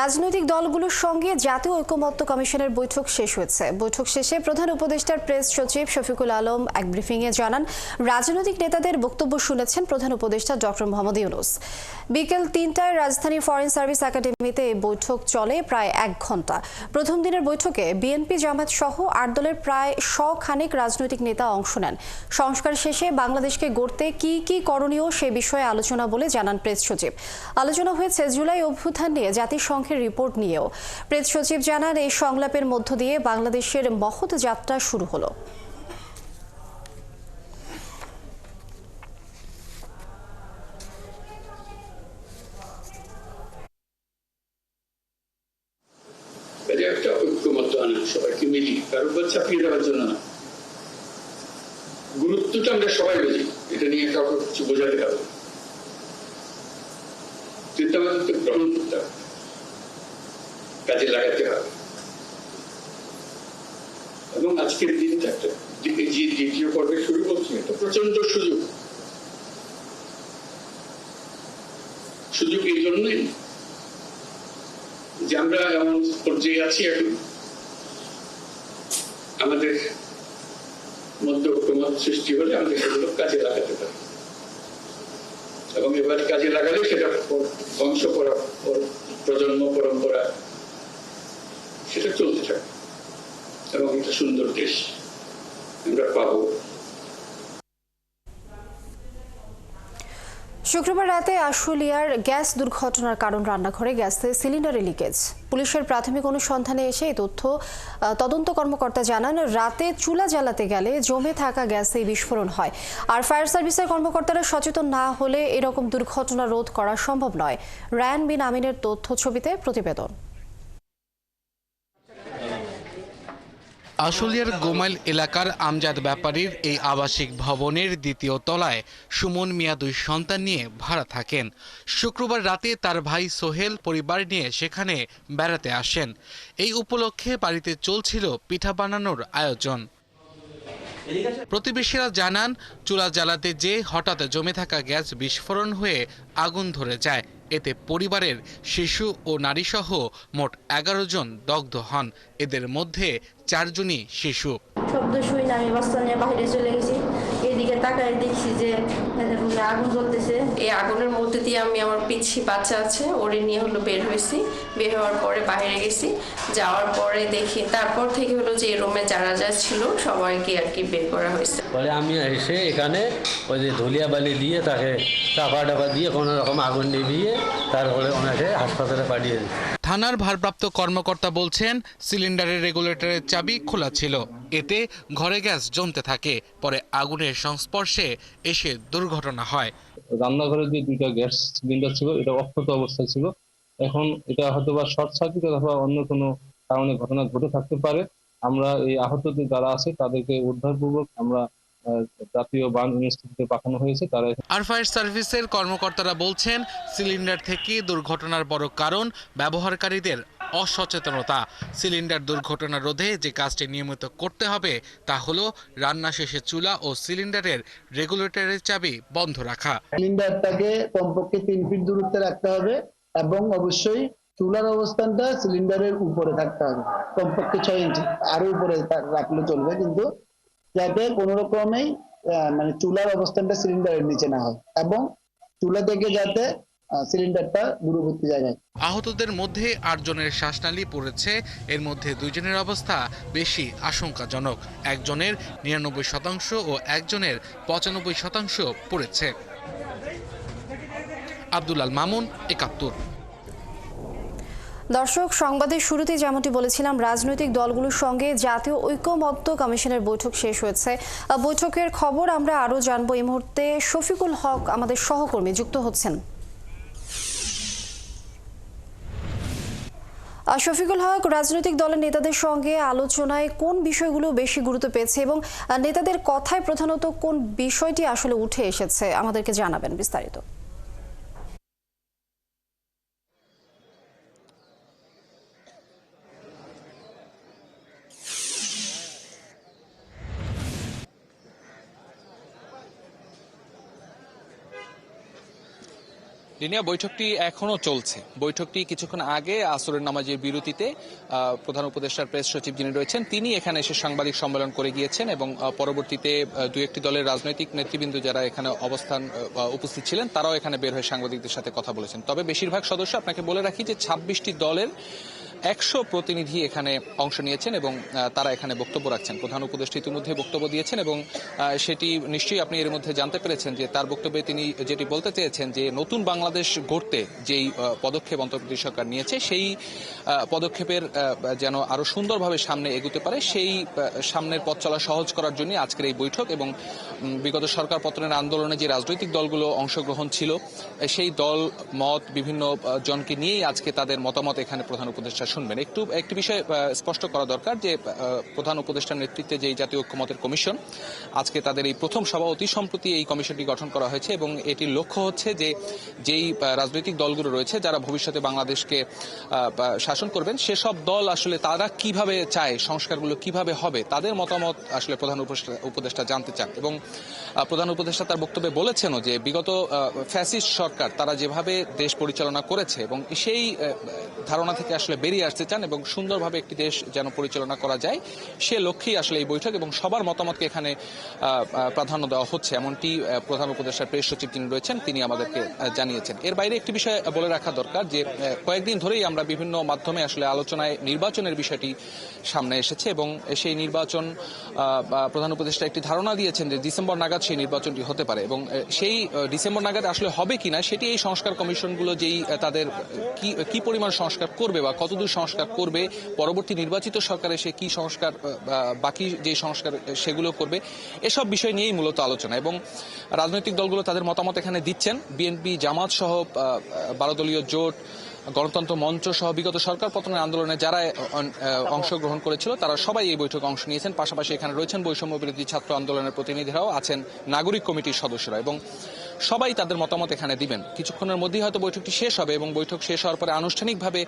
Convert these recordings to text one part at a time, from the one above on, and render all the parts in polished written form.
রাজনৈতিক দলগুলোর সঙ্গে জাতীয় ঐকমত্য কমিশনের বৈঠক শেষ হয়েছে। বৈঠক শেষে প্রধান উপদেষ্টার প্রেস সচিব শফিকুল আলম এক ব্রিফিংয়ে জানান, রাজনৈতিক নেতাদের বক্তব্য শুনেছেন প্রধান উপদেষ্টা ডক্টর মোহাম্মদ ইউনূস। বিকেল ৩টায় রাজধানী ফরেন সার্ভিস একাডেমিতে এই বৈঠক চলে প্রায় ১ ঘণ্টা। প্রথম দিনের বৈঠকে বিএনপি, জামায়াত সহ ৮ দলের প্রায় ১০০ খানেক রাজনৈতিক নেতা অংশ নেন। সংস্কার শেষে বাংলাদেশকে গড়তে কি কি করণীয় সে বিষয়ে আলোচনা বলে জানান প্রেস সচিব। আলোচনা হয়েছে জুলাই অভ্যুত্থান নিয়ে জাতিসংঘের রিপোর্ট নিয়েও। প্রেস সচিব জানান, এই সংলাপের মধ্য দিয়ে বাংলাদেশের মহৎ যাত্রা শুরু হলো। একটা ঐক্যমত্য আনা, সবাইকে মিলি, কারোর উপর চাপিয়ে দেওয়ার জন্য না। গুরুত্বটা আমরা সবাই বুঝি, এটা নিয়ে কাউকে কিছু বোঝাতে হবে, কিন্তু আমাদেরকে গ্রহণ করতে হবে, কাজে লাগাতে হবে। এবং আজকের দিনটা একটা যে দ্বিতীয় পর্বে শুরু করছে, এটা প্রচন্ড সুযোগ। সুযোগ এই জন্যই যে আমরা এমন পর্যায়ে আছি, এখন আমাদের মধ্যে ঐক্যমত সৃষ্টি হলে আমরা সেগুলো কাজে লাগাতে পারি, এবং এবার কাজে লাগালে সেটা বংশ প্রজন্ম পরম্পরা সেটা চলতে থাকে, এবং একটা সুন্দর দেশ আমরা পাবো। শুক্রবার রাতে আশুলিয়ার গ্যাস দুর্ঘটনার কারণ রান্নাঘরে গ্যাসের সিলিন্ডারে লিকেজ। পুলিশের প্রাথমিক অনুসন্ধানে এসে এই তথ্য তদন্ত কর্মকর্তা জানান, রাতে চুলা জ্বালাতে গেলে জমে থাকা গ্যাসে বিস্ফোরণ হয়। আর ফায়ার সার্ভিসের কর্মকর্তারা সচেতন না হলে এরকম দুর্ঘটনা রোধ করা সম্ভব নয়। রায়ান বিন আমিনের তথ্য ছবিতে প্রতিবেদন। আশুলিয়ার গোমাইল এলাকার আমজাদ ব্যাপারীর এই আবাসিক ভবনের দ্বিতীয় তলায় সুমন মিয়া 2 সন্তান নিয়ে ভাড়া থাকেন। শুক্রবার রাতে তার ভাই সোহেল পরিবার নিয়ে সেখানে বেড়াতে আসেন। এই উপলক্ষে বাড়িতে চলছিল পিঠা বানানোর আয়োজন। প্রতিবেশীরা জানান, চুলা জ্বালাতে যে হঠাৎ জমে থাকা গ্যাস বিস্ফোরণ হয়ে আগুন ধরে যায়। এতে পরিবারের শিশু ও নারীসহ মোট 11 জন দগ্ধ হন। এদের মধ্যে 4 জনই শিশু। শব্দ শুই না, আমি বস্তা নিয়ে বাইরে চলে গেছি। এদিকে তাকায় দেখছি যে আগুন জ্বলতেছে। এই আগুনের মধ্যে দিয়ে আমি, আমার পিচ্ছি বাচ্চা আছে, ওরে নিয়ে বের হয়েছি। বের হওয়ার পরে বাইরে গেছি, যাওয়ার পরে দেখি তারপর থেকে যে রুমে যারা ছিল সবাইকে আর কি বের করা হয়েছে। বলে আমি এসে এখানে ওই যে ধুলিয়া বালি দিয়ে তাকে চাপা দিয়ে কোনো রকম আগুন নিভিয়ে তারপরে ওনাকে হাসপাতালে পাঠিয়ে দিই। থানার ভারপ্রাপ্ত কর্মকর্তা বলছেন, সিলিন্ডারের রেগুলেটরের চাবি খোলা ছিল, এতে ঘরে গ্যাস জমতে থাকে। পরে আগুনের সংস্পর্শে এসে দুর্ঘটনা হয়। রান্নাঘরে যে 2টা গ্যাস সিলিন্ডার ছিল, এটা অক্ষত অবস্থায় ছিল। এখন এটা হয়তো বা শর্ট সার্কিট অথবা অন্য কোনো কারণে ঘটনা ঘটে থাকতে পারে। আমরা এই আহতদের যারা আছে তাদেরকে উদ্ধারপূর্বক আমরা জাতীয় বার্ন ইনস্টিটিউটে পাঠানো হয়েছে। তারা আর ফায়ার সার্ভিসের কর্মকর্তারা বলছেন, সিলিন্ডার থেকে দুর্ঘটনার বড় কারণ ব্যবহারকারীদের অসচেতনতা। সিলিন্ডার দুর্ঘটনা রোধে যে কাজটি নিয়মিত করতে হবে তা হলো রান্না শেষে চুলা ও সিলিন্ডারের রেগুলেটরের চাবি বন্ধ রাখা। সিলিন্ডারটাকে কমপক্ষে 3 ফিট দূরত্বে রাখতে হবে, এবং অবশ্যই চুলার অবস্থানটা সিলিন্ডারের উপরে থাকতে হবে, কমপক্ষে 6 ইঞ্চি। আরো উপরে রাখলে চলবে, কিন্তু যাতে কোনো রকমেই মানে চুলার অবস্থানটা সিলিন্ডারের নিচে না হয়, এবং চুলা থেকে যাতে সিলিন্ডারটা দূরবর্তী জায়গায়। আহতদের মধ্যে 8 জনের শ্বাসনালী পড়েছে। এর মধ্যে 2 জনের অবস্থা বেশি আশঙ্কাজনক। একজনের 99% ও একজনের 95% পড়েছে। আব্দুল আল মামুন, 71। দর্শক, সংবাদের শুরুতেই যেমনটি বলেছিলাম, রাজনৈতিক দলগুলোর সঙ্গে জাতীয় ঐকমত্য কমিশনের বৈঠক শেষ হয়েছে। বৈঠকের খবর আমরা আরও জানবো। এই মুহূর্তে শফিকুল হক আমাদের সহকর্মী যুক্ত হচ্ছেন। শফিকুল হক, রাজনৈতিক দলের নেতাদের সঙ্গে আলোচনায় কোন বিষয়গুলো বেশি গুরুত্ব পেয়েছে এবং নেতাদের কথায় প্রধানত কোন বিষয়টি আসলে উঠে এসেছে, আমাদেরকে জানাবেন বিস্তারিত। লিনিয়া, বৈঠকটি এখনো চলছে। বৈঠকটি কিছুক্ষণ আগে আসরের নামাজের বিরতিতে প্রধান উপদেষ্টার প্রেস সচিব যিনি রয়েছেন তিনি এখানে এসে সাংবাদিক সম্মেলন করে গিয়েছেন এবং পরবর্তীতে দু একটি দলের রাজনৈতিক নেতৃবৃন্দ যারা এখানে উপস্থিত ছিলেন তারাও এখানে বের হয়ে সাংবাদিকদের সাথে কথা বলেছেন। তবে বেশিরভাগ সদস্য, আপনাকে বলে রাখি যে 26টি দলের 100 প্রতিনিধি এখানে অংশ নিয়েছেন এবং তারা এখানে বক্তব্য রাখছেন। প্রধান উপদেষ্টা ইতিমধ্যে বক্তব্য দিয়েছেন এবং সেটি নিশ্চয়ই আপনি এর মধ্যে জানতে পেরেছেন যে তার বক্তব্যে তিনি যেটি বলতে চেয়েছেন যে নতুন বাংলাদেশ গড়তে যেই পদক্ষেপ অন্তর্বর্তী সরকার নিয়েছে সেই পদক্ষেপের যেন আরো সুন্দরভাবে সামনে এগোতে পারে, সেই সামনের পথ চলা সহজ করার জন্য আজকের এই বৈঠক। এবং বিগত সরকার পতনের আন্দোলনে যে রাজনৈতিক দলগুলো অংশগ্রহণ ছিল সেই দল মত বিভিন্ন জনকে নিয়েই আজকে তাদের মতামত এখানে প্রধান উপদেষ্টা শুনবেন। একটি বিষয় স্পষ্ট করা দরকার যে প্রধান উপদেষ্টার নেতৃত্বে যে জাতীয় ঐক্যমতের কমিশন আজকে তাদের এই প্রথম সভা, অতি সম্প্রতি এই কমিশনটি গঠন করা হয়েছে এবং এটির লক্ষ্য হচ্ছে যে যেই রাজনৈতিক দলগুলো রয়েছে যারা ভবিষ্যতে বাংলাদেশকে শাসন করবেন সেসব দল আসলে তারা কিভাবে চায় সংস্কারগুলো কিভাবে হবে তাদের মতামত আসলে প্রধান উপদেষ্টা জানতে চান। এবং প্রধান উপদেষ্টা তার বক্তব্যে বলেছেনও যে বিগত ফ্যাসিস্ট সরকার তারা যেভাবে দেশ পরিচালনা করেছে এবং সেই ধারণা থেকে আসলে বেরিয়ে আসতে চান এবং সুন্দরভাবে একটি দেশ যেন পরিচালনা করা যায় সে লক্ষ্যেই আসলে এই বৈঠক এবং সবার মতামতকে এখানে প্রাধান্য দেওয়া হচ্ছে, এমনটি প্রধান উপদেষ্টার প্রেস সচিব যিনি রয়েছেন তিনি আমাদেরকে জানিয়েছেন। এর বাইরে একটি বিষয় বলে রাখা দরকার যে কয়েকদিন ধরেই আমরা বিভিন্ন মাধ্যমে আসলে আলোচনায় নির্বাচনের বিষয়টি সামনে এসেছে এবং সেই নির্বাচন প্রধান উপদেষ্টা একটি ধারণা দিয়েছেন যে ডিসেম্বর নাগাদ সেই নির্বাচনটি হতে পারে এবং সেই ডিসেম্বর নাগাদ আসলে হবে কিনা সেটি এই সংস্কার কমিশনগুলো যেই তাদের কি পরিমাণ সংস্কার করবে বা কতদূর সংস্কার করবে, পরবর্তী নির্বাচিত সরকার এসে কি সংস্কার বাকি যে সংস্কার সেগুলো করবে, এসব বিষয় নিয়েই মূলত আলোচনা। এবং রাজনৈতিক দলগুলো তাদের মতামত এখানে দিচ্ছেন। বিএনপি, জামাত সহ 12 দলীয় জোট, গণতন্ত্র মঞ্চ সহ বিগত সরকার পতনের আন্দোলনে যারা অংশগ্রহণ করেছিল তারা সবাই এই বৈঠকে অংশ নিয়েছেন। পাশাপাশি এখানে রয়েছেন বৈষম্য বিরোধী ছাত্র আন্দোলনের প্রতিনিধিরাও আছেন, নাগরিক কমিটির সদস্যরা এবং সবাই তাদের মতামত এখানে দিবেন। কিছুক্ষণের মধ্যেই হয়তো বৈঠকটি শেষ হবে এবং বৈঠক শেষ হওয়ার পরে আনুষ্ঠানিকভাবে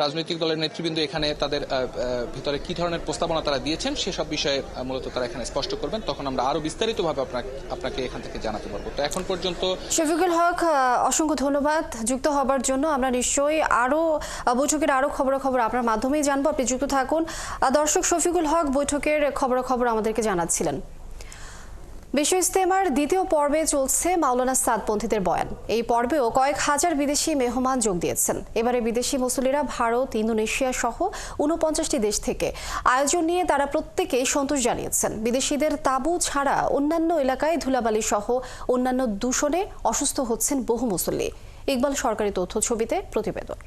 রাজনৈতিক দলের নেতৃবৃন্দ এখানে তাদের ভিতরে কি ধরনের প্রস্তাবনা তারা দিয়েছেন সেসব বিষয়ে মূলত তারা এখানে স্পষ্ট করবেন। তখন আমরা আরো বিস্তারিতভাবে আপনাকে এখান থেকে জানাতে পারবো। তো এখন পর্যন্ত শফিকুল হক, অসংখ্য ধন্যবাদ যুক্ত হবার জন্য। আমরা নিশ্চয়ই আরো বৈঠকের আরো খবরাখবর আপনার মাধ্যমেই জানবো, আপনি যুক্ত থাকুন। দর্শক, শফিকুল হক বৈঠকের খবরাখবর আমাদেরকে জানাচ্ছিলেন। বিশ্ব ইজতেমার দ্বিতীয় পর্বে চলছে মাওলানা সাদপন্থীদের বয়ান। এই পর্বেও কয়েক হাজার বিদেশি মেহমান যোগ দিয়েছেন। এবারে বিদেশি মুসল্লিরা ভারত, ইন্দোনেশিয়া সহ 49টি দেশ থেকে। আয়োজন নিয়ে তারা প্রত্যেকেই সন্তোষ জানিয়েছেন। বিদেশিদের তাঁবু ছাড়া অন্যান্য এলাকায় ধুলাবালি সহ অন্যান্য দূষণে অসুস্থ হচ্ছেন বহু মুসল্লি। ইকবাল সরকারি তথ্য ছবিতে প্রতিবেদন।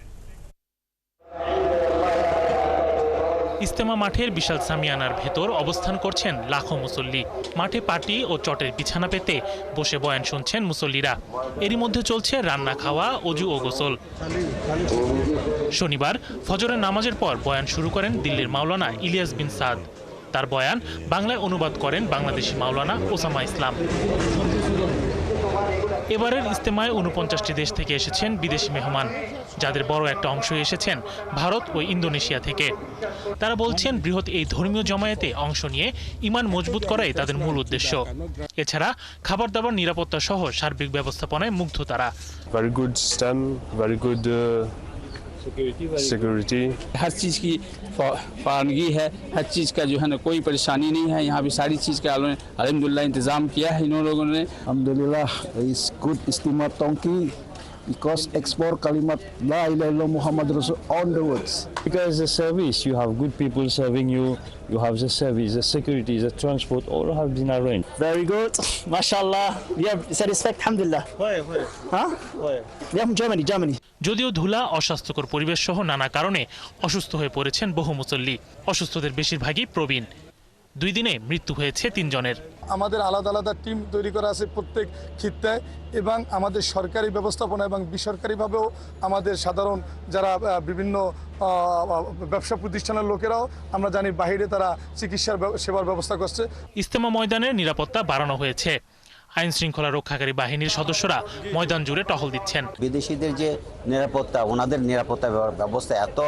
ইজতেমা মাঠের বিশাল সামিয়ানার ভেতর অবস্থান করছেন লাখো মুসল্লি। মাঠে পাটি ও চটের বিছানা পেতে বসে বয়ান শুনছেন মুসল্লিরা। এরই মধ্যে চলছে রান্না, খাওয়া, অজু ও গোসল। শনিবার ফজরের নামাজের পর বয়ান শুরু করেন দিল্লির মাওলানা ইলিয়াস বিন সাদ। তার বয়ান বাংলায় অনুবাদ করেন বাংলাদেশি মাওলানা ওসামা ইসলাম। এবারের ইজতেমায় 49টি দেশ থেকে এসেছেন বিদেশি মেহমান, যাদের বড় একটা অংশ এসেছেন ভারত ও ইন্দোনেশিয়া থেকে। তারা বলছেন বৃহৎ এই ধর্মীয় জমায়েতে অংশ নিয়ে ঈমান মজবুত করাই তাদের মূল উদ্দেশ্য। এছাড়া খাবার দাবার, নিরাপত্তা সহ সার্বিক ব্যবস্থাপনায় মুগ্ধ তারা। Very good system, very good security, हर चीज़ की फारगी है, हर चीज़ का जो है ना कोई परेशानी नहीं है। यहाँ भी सारी चीज़ का अल्हम्दुलिल्लाह इंतज़ाम किया है इन लोगों ने। अल्हम्दुलिल्लाह is good इस्तिमा तोंकी because export kalimat la ilaha illallah Muhammad Rasul on the words. because the service, you have good people serving you, you have the service, the security, the transport, all have been arranged. Very good, mashallah. We have satisfied, alhamdulillah. Huh? We have Germany. যদিও ধুলা, অস্বাস্থ্যকর পরিবেশ সহ নানা কারণে অসুস্থ হয়ে পড়েছেন বহু মুসল্লি। অসুস্থদের বেশিরভাগই প্রবীণ। 2 দিনে মৃত্যু হয়েছে 3 জনের। আমাদের আলাদা আলাদা টিম তৈরি করা আছে প্রত্যেক ক্ষেত্রে এবং আমাদের সরকারি ব্যবস্থাপনা এবং বেসরকারিভাবেও আমাদের সাধারণ যারা বিভিন্ন ব্যবসা প্রতিষ্ঠানের লোকেরাও আমরা জানি বাইরে তারা চিকিৎসার সেবার ব্যবস্থা করছে। ইজতেমা ময়দানের নিরাপত্তা বাড়ানো হয়েছে। আইন শৃঙ্খলা রক্ষাকারী বাহিনীর সদস্যরা ময়দান জুড়ে টহল দিচ্ছেন। বিদেশিদের যে নিরাপত্তা, ওনাদের নিরাপত্তা ব্যবস্থা এত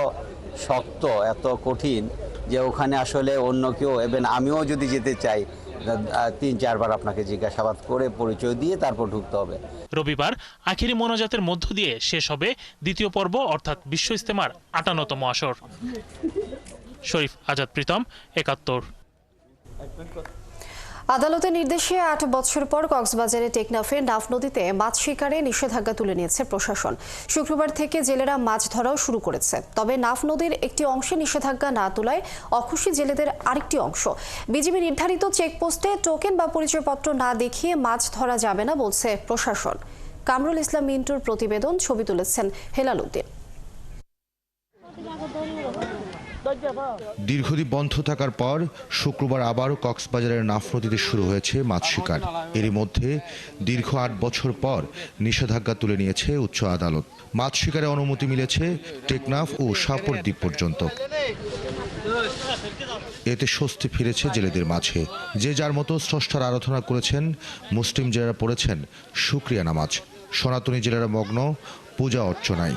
শক্ত, এত কঠিন যে ওখানে আসলে অন্য কেউ, এবং আমিও যদি যেতে চাই 3-4 বার আপনাকে জিজ্ঞাসাবাদ করে পরিচয় দিয়ে তারপর ঢুকতে হবে। রবিবার আখেরি মোনাজাতের মধ্য দিয়ে শেষ হবে দ্বিতীয় পর্ব অর্থাৎ বিশ্ব ইজতেমার 58তম আসর। শরীফ আজাদ প্রীতম, ৭১। আদালতের নির্দেশে ৮ বছর পর কক্সবাজারে টেকনাফের নাফ নদীতে মাছ শিকারে নিষেধাজ্ঞা তুলে নিয়েছে প্রশাসন। শুক্রবার থেকে জেলেরা মাছ ধরাও শুরু করেছে। তবে নাফ নদীর একটি অংশে নিষেধাজ্ঞা না তোলায় অখুশি জেলেদের আরেকটি অংশ। বিজিবি নির্ধারিত চেকপোস্টে টোকেন বা পরিচয়পত্র না দেখিয়ে মাছ ধরা যাবে না বলছে প্রশাসন। কামরুল ইসলাম মিন্টুর প্রতিবেদন, ছবি তুলেছেন হেলাল উদ্দিন। দীর্ঘদিন বন্ধ থাকার পর শুক্রবার আবারও কক্সবাজারের নাফ নদীতে শুরু হয়েছে মাছ শিকার। এরই মধ্যে দীর্ঘ ৮ বছর পর নিষেধাজ্ঞা তুলে নিয়েছে উচ্চ আদালত। মাছ শিকারে অনুমতি মিলেছে টেকনাফ ও শাহপুর দ্বীপ পর্যন্ত। এতে স্বস্তি ফিরেছে জেলেদের মাঝে। যে যার মতো স্রষ্টার আরাধনা করেছেন। মুসলিম জেলেরা পড়েছেন শুকরিয়া নামাজ। সনাতনী জেলেরা মগ্ন পূজা অর্চনায়।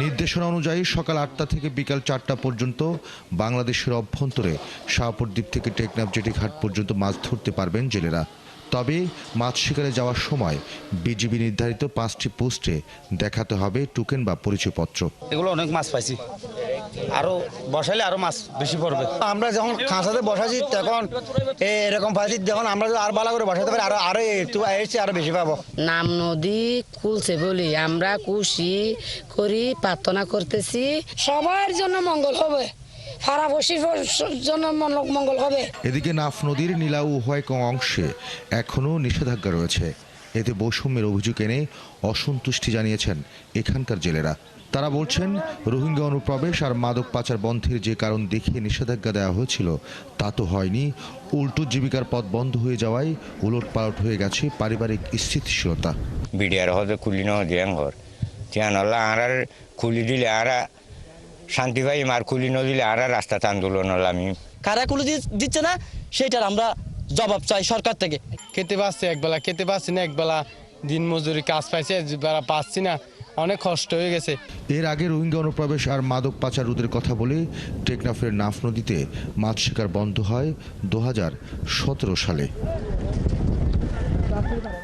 নির্দেশনা অনুযায়ী সকাল ৮টা থেকে বিকাল ৪টা পর্যন্ত বাংলাদেশের অভ্যন্তরে শাহপুর দ্বীপ থেকে টেকনাফ জেটি ঘাট পর্যন্ত মাছ ধরতে পারবেন জেলেরা। তবে মাছ শিকারে যাওয়ার সময় বিজিবি নির্ধারিত 5টি পোস্টে দেখাতে হবে টোকেন বা পরিচয়পত্র। এগুলো অনেক মাছ পাইছি, আরো বসাইলে আরো মাছ বেশি পড়বে। আমরা যখন খাঁচাতে বসাইছি তখন এরকম পাইছি, যখন আমরা আর ভালো করে বসাতে পারি আরো একটু এসে আরো বেশি পাবো। নাম নদী খুলছে বলি আমরা খুশি করি, প্রার্থনা করতেছি সবার জন্য মঙ্গল হবে, মঙ্গল হবে। এদিকে নাফ নদীর নীলাউ হোয়াইক অংশে এখনও নিষেধাজ্ঞা রয়েছে। এতে বৈষম্যের অভিযোগ এনে অসন্তুষ্টি জানিয়েছেন এখানকার জেলেরা। তারা বলছেন রোহিঙ্গা অনুপ্রবেশ আর মাদক পাচার বন্ধের যে কারণ দেখিয়ে নিষেধাজ্ঞা দেওয়া হয়েছিল তা তো হয়নি, উল্টো জীবিকার পথ বন্ধ হয়ে যাওয়ায় উলটপালট হয়ে গেছে পারিবারিক স্থিতিশীলতা। বিডিআর হতে খুলি নর তিয়ানল্লা আর খুলি দিলে আর শান্তি পাই, মার খুলি নদিলে আর রাস্তাতে আন্দোলন আমি কারা খুলি দিচ্ছে না সেটার আমরা জবাব চাই সরকার থেকে। খেতে পাচ্ছি একবেলা, খেতে পাচ্ছি না একবেলা, দিন মজুরি কাজ পাইছে পাচ্ছি না, অনেক কষ্ট হয়ে গেছে। এর আগে রোহিঙ্গা অনুপ্রবেশ আর মাদক পাচার রোধের কথা বলে টেকনাফের নাফ নদীতে মাছ শিকার বন্ধ হয় 2017 সালে।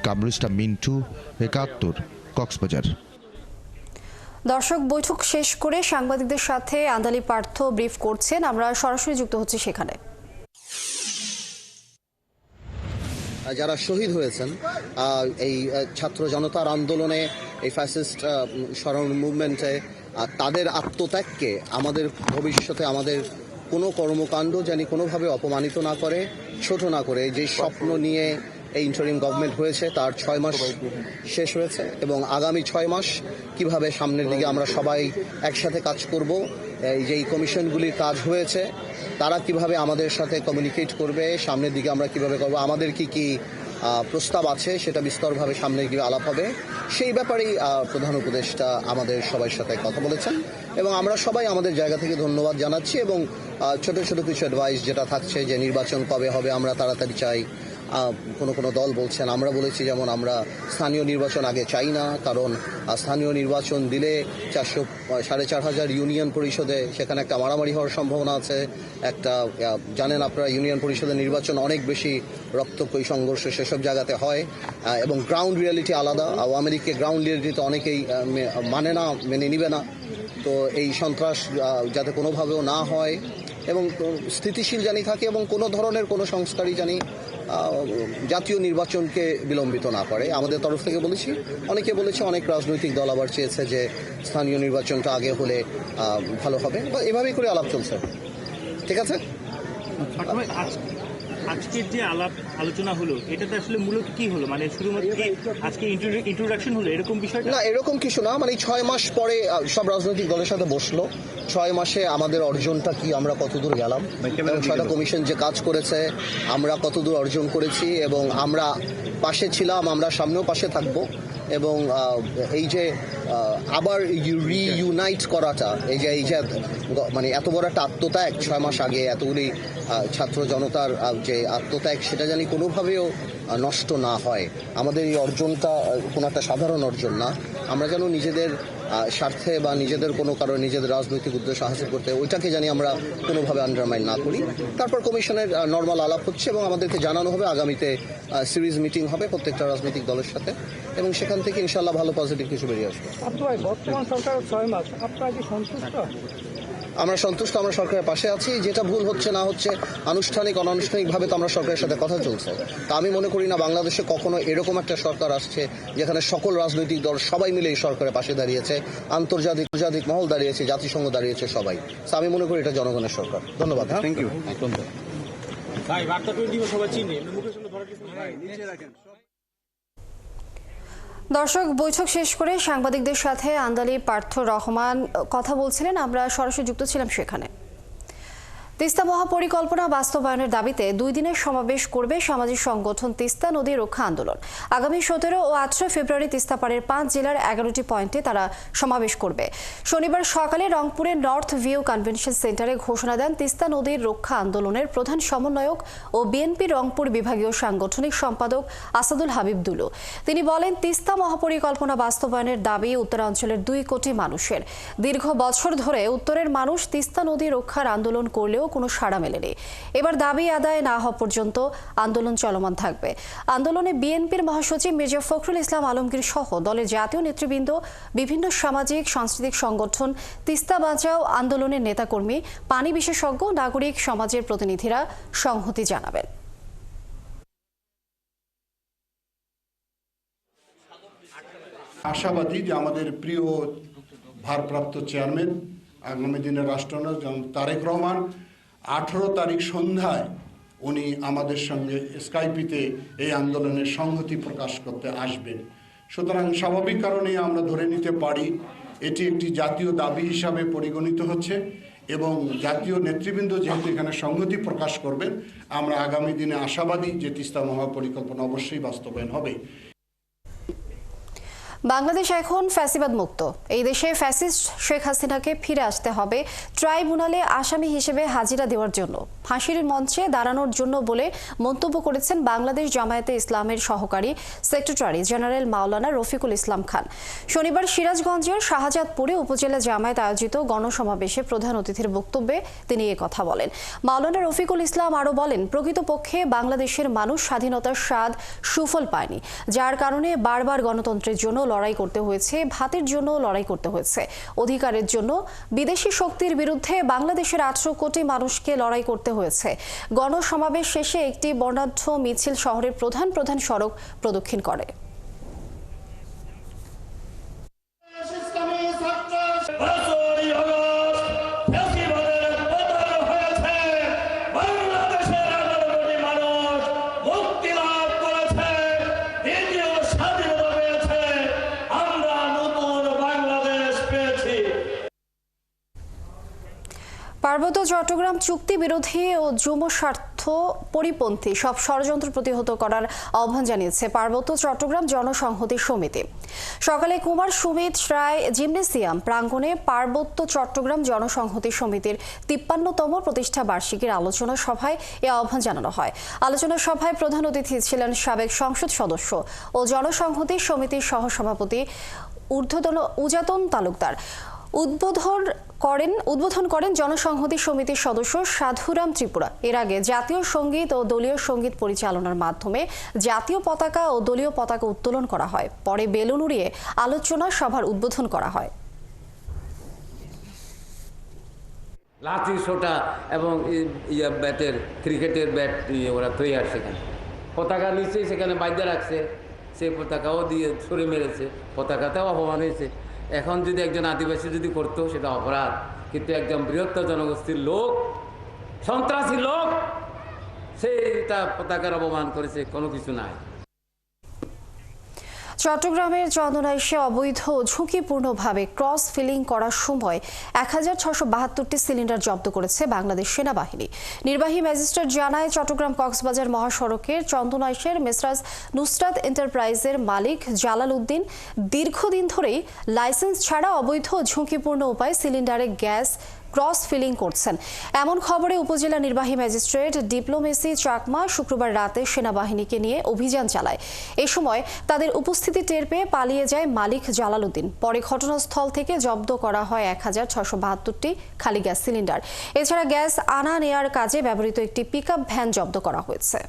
কামরুল ইসলাম মিন্টু, ৭১, কক্সবাজার। দর্শক, বৈঠক শেষ করে সাংবাদিকদের সাথে আন্দালি পার্থ ব্রিফ করছেন। আমরা সরাসরি যুক্ত হচ্ছি সেখানে। যারা শহীদ হয়েছেন এই ছাত্র জনতার আন্দোলনে, এই ফ্যাসিস্ট স্মরণ মুভমেন্টে, তাদের আত্মত্যাগকে আমাদের ভবিষ্যতে আমাদের কোনো কর্মকাণ্ড জানি কোনোভাবে অপমানিত না করে, ছোট না করে। যে স্বপ্ন নিয়ে এই ইন্টারিম গভর্নমেন্ট হয়েছে তার 6 মাস শেষ হয়েছে এবং আগামী 6 মাস কিভাবে সামনের দিকে আমরা সবাই একসাথে কাজ করব, এই যে কমিশনগুলির কাজ হয়েছে তারা কিভাবে আমাদের সাথে কমিউনিকেট করবে, সামনের দিকে আমরা কিভাবে করব, আমাদের কি কি প্রস্তাব আছে সেটা বিস্তরভাবে সামনে গিয়ে আলাপ হবে। সেই ব্যাপারেই প্রধান উপদেষ্টা আমাদের সবার সাথে কথা বলেছেন এবং আমরা সবাই আমাদের জায়গা থেকে ধন্যবাদ জানাচ্ছি এবং ছোট ছোট কিছু অ্যাডভাইস যেটা থাকছে যে নির্বাচন কবে হবে আমরা তাড়াতাড়ি চাই। কোনো দল বলছেন, আমরা বলেছি যেমন আমরা স্থানীয় নির্বাচন আগে চাই না, কারণ স্থানীয় নির্বাচন দিলে 4,500 ইউনিয়ন পরিষদে সেখানে একটা মারামারি হওয়ার সম্ভাবনা আছে। একটা জানেন আপনারা ইউনিয়ন পরিষদের নির্বাচন অনেক বেশি রক্তক্ষয়ী সংঘর্ষ সেসব জায়গাতে হয় এবং গ্রাউন্ড রিয়ালিটি আলাদা। আওয়ামী লীগকে গ্রাউন্ড রিয়ালিটিতে অনেকেই মেনে নিবে না। তো এই সন্ত্রাস যাতে কোনোভাবেও না হয় এবং স্থিতিশীল জানি থাকে এবং কোনো ধরনের কোনো সংস্কারই জানি জাতীয় নির্বাচনকে বিলম্বিত না করে। আমাদের তরফ থেকে বলেছি, অনেকে বলেছে, অনেক রাজনৈতিক দল আবার চেয়েছে যে স্থানীয় নির্বাচনটা আগে হলে ভালো হবে। এভাবেই করে আলাপ চলছে। ঠিক আছে, আজকের যে আলোচনা হলো এটাতে আসলে মূলত কি হলো, মানে শুধুমাত্র আজকে ইন্ট্রোডাকশন হলো এরকম বিষয় না? এরকম কিছু না, মানে 6 মাস পরে সব রাজনৈতিক দলের সাথে বসলো। 6 মাসে আমাদের অর্জনটা কি, আমরা কতদূর গেলাম, এবং 6টা কমিশন যে কাজ করেছে আমরা কতদূর অর্জন করেছি এবং আমরা পাশে ছিলাম, আমরা সামনেও পাশে থাকবো। এবং এই যে আবার রিইউনাইট করাটা, এই যে মানে এত বড় একটা আত্মত্যাগ 6 মাস আগে, এতগুলি ছাত্র জনতার যে আত্মত্যাগ, সেটা জানি কোনোভাবেও নষ্ট না হয়। আমাদের এই অর্জনটা কোনো একটা সাধারণ অর্জন না। আমরা যেন নিজেদের স্বার্থে বা নিজেদের কোনো কারণে নিজেদের রাজনৈতিক উদ্দেশ্য হাসিল করতে ওইটাকে জানি আমরা কোনোভাবে আন্ডারমাইন না করি। তারপর কমিশনের নর্মাল আলাপ হচ্ছে এবং আমাদেরকে জানানো হবে, আগামীতে সিরিজ মিটিং হবে প্রত্যেকটা রাজনৈতিক দলের সাথে এবং সেখান থেকে ইনশাল্লাহ ভালো পজিটিভ কিছু বেরিয়ে আসবে। বর্তমান সরকার 6 মাস, আপনারা কি সন্তুষ্ট? আমরা সন্তুষ্ট, আমরা সরকারের পাশে আছি। যেটা ভুল হচ্ছে না হচ্ছে আনুষ্ঠানিক অনানুষ্ঠানিকভাবে তো আমরা সরকারের সাথে কথা চলছে। তা আমি মনে করি না বাংলাদেশে কখনো এরকম একটা সরকার আসছে যেখানে সকল রাজনৈতিক দল সবাই মিলে এই সরকারের পাশে দাঁড়িয়েছে, আন্তর্জাতিক মহল দাঁড়িয়েছে, জাতিসংঘ দাঁড়িয়েছে, সবাই। তো আমি মনে করি এটা জনগণের সরকার। ধন্যবাদ। Thank you. দর্শক, বৈঠক শেষ করে সাংবাদিকদের সাথে আন্দালি পার্থ রহমান কথা বলছিলেন। আমরা সরাসরি যুক্ত ছিলাম সেখানে। তিস্তা মহাপরিকল্পনা বাস্তবায়নের দাবিতে 2 দিনের সমাবেশ করবে সামাজিক সংগঠন তিস্তা নদী রক্ষা আন্দোলন। আগামী 17 ও 18 ফেব্রুয়ারি তিস্তা পাড়ের 5 জেলার 11টি পয়েন্টে তারা সমাবেশ করবে। শনিবার সকালে রংপুরের নর্থ ভিউ কনভেনশন সেন্টারে ঘোষণা দেন তিস্তা নদীর রক্ষা আন্দোলনের প্রধান সমন্বয়ক ও বিএনপি রংপুর বিভাগীয় সাংগঠনিক সম্পাদক আসাদুল হাবিব দুলু। তিনি বলেন, তিস্তা মহাপরিকল্পনা বাস্তবায়নের দাবি উত্তরাঞ্চলের 2 কোটি মানুষের। দীর্ঘ বছর ধরে উত্তরের মানুষ তিস্তা নদী রক্ষার আন্দোলন করলেও কোনো সাড়া মেলেনি। এবার দাবি আদায় না হওয়া পর্যন্ত আন্দোলন চলমান থাকবে। আন্দোলনে বিএনপির মহাসচিব মির্জা ফখরুল ইসলাম আলমগীর সহ দলের জাতীয় নেতৃবৃন্দ, বিভিন্ন সামাজিক সাংস্কৃতিক সংগঠন, তিস্তা বাঁচাও আন্দোলনের নেতাকর্মী, পানি বিশেষজ্ঞ, নাগরিক সমাজের প্রতিনিধিরা সংহতি জানাবেন। আশাবাদী যে আমাদের প্রিয় ভারপ্রাপ্ত চেয়ারম্যান, আগামী দিনের রাষ্ট্রনায়ক তারেক রহমান 18 তারিখ সন্ধ্যায় উনি আমাদের সঙ্গে স্কাইপিতে এই আন্দোলনের সংহতি প্রকাশ করতে আসবেন। সুতরাং স্বাভাবিক কারণেই আমরা ধরে নিতে পারি এটি একটি জাতীয় দাবি হিসাবে পরিগণিত হচ্ছে এবং জাতীয় নেতৃবৃন্দ যেহেতু এখানে সংহতি প্রকাশ করবেন, আমরা আগামী দিনে আশাবাদী যে তিস্তা মহাপরিকল্পনা অবশ্যই বাস্তবায়ন হবে। বাংলাদেশ এখন ফ্যাসিবাদ মুক্ত। এই দেশে ফ্যাসিস্ট শেখ হাসিনাকে ফিরে আসতে হবে ট্রাইব্যুনালে আসামি হিসেবে হাজিরা দেওয়ার জন্য, ফাঁসির মঞ্চে দাঁড়ানোর জন্য বলে মন্তব্য করেছেন বাংলাদেশ জামায়াতে ইসলামের সহকারী সেক্রেটারি জেনারেল মাওলানা রফিকুল ইসলাম খান। শনিবার সিরাজগঞ্জের শাহজাদপুরে উপজেলা জামায়াত আয়োজিত গণসমাবেশে প্রধান অতিথির বক্তব্যে তিনি এ কথা বলেন। মাওলানা রফিকুল ইসলাম আরও বলেন, প্রকৃতপক্ষে বাংলাদেশের মানুষ স্বাধীনতার স্বাদ সুফল পায়নি, যার কারণে বারবার গণতন্ত্রের জন্য লড়াই করতে হয়েছে, ভাতের জন্য লড়াই করতে হয়েছে, অধিকারের জন্য বিদেশি শক্তির বিরুদ্ধে বাংলাদেশের 18 কোটি মানুষকে লড়াই করতে হয়েছে। গণসমাবেশ শেষে একটি বর্ণাঢ্য মিছিল শহরের প্রধান সড়ক প্রদক্ষিণ করে। পার্বত্য চট্টগ্রাম চুক্তি বিরোধী ও যুব স্বার্থ পরিপন্থী সব ষড়যন্ত্র প্রতিহত করার আহ্বান জানিয়েছে পার্বত্য চট্টগ্রাম জনসংহতি সমিতি। সকালে কুমার সুমিত রায় জিমনেসিয়াম প্রাঙ্গণে পার্বত্য চট্টগ্রাম জনসংহতি সমিতির 53তম প্রতিষ্ঠা বার্ষিকীর আলোচনা সভায় এ আহ্বান জানানো হয়। আলোচনা সভায় প্রধান অতিথি ছিলেন সাবেক সংসদ সদস্য ও জনসংহতি সমিতির সহসভাপতি উজাতন তালুকদার। উদ্বোধন করেন জনসংহতি সমিতির সদস্য সাধুরাম ত্রিপুরা। এর আগে জাতীয় সঙ্গীত ও দলীয় সঙ্গীত পরিচালনার মাধ্যমে জাতীয় পতাকা ও দলীয় পতাকা উত্তোলন করা হয়। পরে বেলুন উড়িয়ে আলোচনা সভার উদ্বোধন করা হয়। লাঠি ছোটা এবং ব্যাটের ক্রিকেটের ব্যাট ওরা তৈরি আর সেখানে পতাকা নিচেই সেখানে বাইরে রাখছে, সেই পতাকাও দিয়ে ছুড়ে মেরেছে, পতাকাতেও অপমান হয়েছে। এখন যদি একজন আদিবাসী যদি করতো সেটা অপরাধ, কিন্তু একজন বৃহত্তর জনগোষ্ঠীর লোক, সন্ত্রাসী লোক, সেইটা পতাকার অপমান করেছে, কোনো কিছু নাই। চট্টগ্রামের চন্দনাইশে অবৈধ ঝুঁকিপূর্ণভাবে ক্রস ফিলিং করার সময় 1672টি সিলিন্ডার জব্দ করেছে বাংলাদেশ সেনাবাহিনী। নির্বাহী ম্যাজিস্ট্রেট জানায়, চট্টগ্রাম কক্সবাজার মহাসড়কের চন্দনাইশের মেসরাজ নুসরাত এন্টারপ্রাইজের মালিক জালাল উদ্দিন দীর্ঘদিন ধরেই লাইসেন্স ছাড়া অবৈধ ঝুঁকিপূর্ণ উপায়ে সিলিন্ডারে গ্যাস ক্রস ফিলিং করছেন। এমন খবরে উপজেলা নির্বাহী ম্যাজিস্ট্রেট ডিপ্লোমেসি চাকমা শুক্রবার রাতে সেনাবাহিনীকে নিয়ে অভিযান চালায়। এ সময় তাদের উপস্থিতি টের পেয়ে পালিয়ে যায় মালিক জালালউদ্দিন। পরে ঘটনাস্থল থেকে জব্দ করা হয় 1672টি খালি গ্যাস সিলিন্ডার। এছাড়া গ্যাস আনা নেয়ার কাজে ব্যবহৃত একটি পিকআপ ভ্যান জব্দ করা হয়েছে।